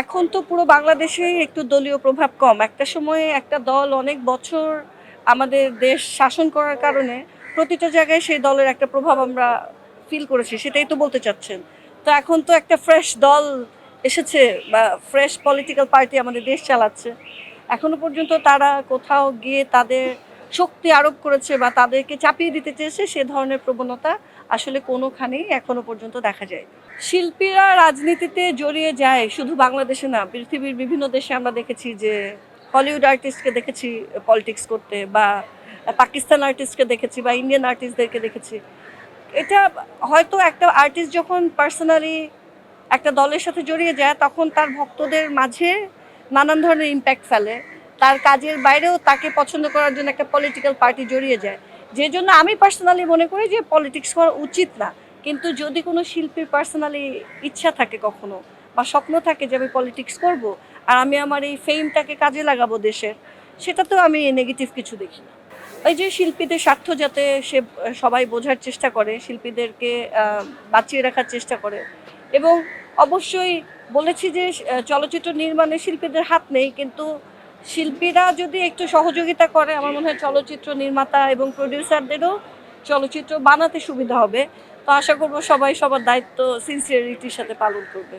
এখন তো পুরো বাংলাদেশেই একটু দলীয় প্রভাব কম। একটা সময়ে একটা দল অনেক বছর আমাদের দেশ শাসন করার কারণে প্রতিটা জায়গায় সেই দলের একটা প্রভাব আমরা ফিল করেছি। সেটাই তো বলতে চাচ্ছেন। তো এখন তো একটা ফ্রেশ দল এসেছে বা ফ্রেশ পলিটিক্যাল পার্টি আমাদের দেশ চালাচ্ছে। এখনো পর্যন্ত তারা কোথাও গিয়ে তাদের শক্তি আরোপ করেছে বা তাদেরকে চাপিয়ে দিতে চেয়েছে সে ধরনের প্রবণতা আসলে কোনোখানেই এখনো পর্যন্ত দেখা যায়। শিল্পীরা রাজনীতিতে জড়িয়ে যায় শুধু বাংলাদেশে না, পৃথিবীর বিভিন্ন দেশে আমরা দেখেছি যে হলিউড আর্টিস্টকে দেখেছি পলিটিক্স করতে, বা পাকিস্তান আর্টিস্টকে দেখেছি, বা ইন্ডিয়ান আর্টিস্টদেরকে দেখেছি। এটা হয়তো একটা আর্টিস্ট যখন পার্সোনালি একটা দলের সাথে জড়িয়ে যায় তখন তার ভক্তদের মাঝে নানান ধরনের ইম্প্যাক্ট ফেলে। তার কাজের বাইরেও তাকে পছন্দ করার জন্য একটা পলিটিক্যাল পার্টি জড়িয়ে যায়। যে জন্য আমি পার্সোনালি মনে করি যে পলিটিক্স করা উচিত না। কিন্তু যদি কোনো শিল্পীর পার্সোনালি ইচ্ছা থাকে কখনো বা স্বপ্ন থাকে যে আমি পলিটিক্স করব আর আমি আমার এই ফেমটাকে কাজে লাগাবো দেশের, সেটা তো আমি নেগেটিভ কিছু দেখি না। ওই যে শিল্পীদের স্বার্থ যাতে সে সবাই বোঝার চেষ্টা করে, শিল্পীদেরকে বাঁচিয়ে রাখার চেষ্টা করে। এবং অবশ্যই বলেছি যে চলচ্চিত্র নির্মাণে শিল্পীদের হাত নেই, কিন্তু শিল্পীরা যদি একটু সহযোগিতা করে আমার মনে হয় চলচ্চিত্র নির্মাতা এবং প্রডিউসারদেরও চলচ্চিত্র বানাতে সুবিধা হবে। তো আশা করব সবাই সবার দায়িত্ব সিনসিয়ারিটির সাথে পালন করবে।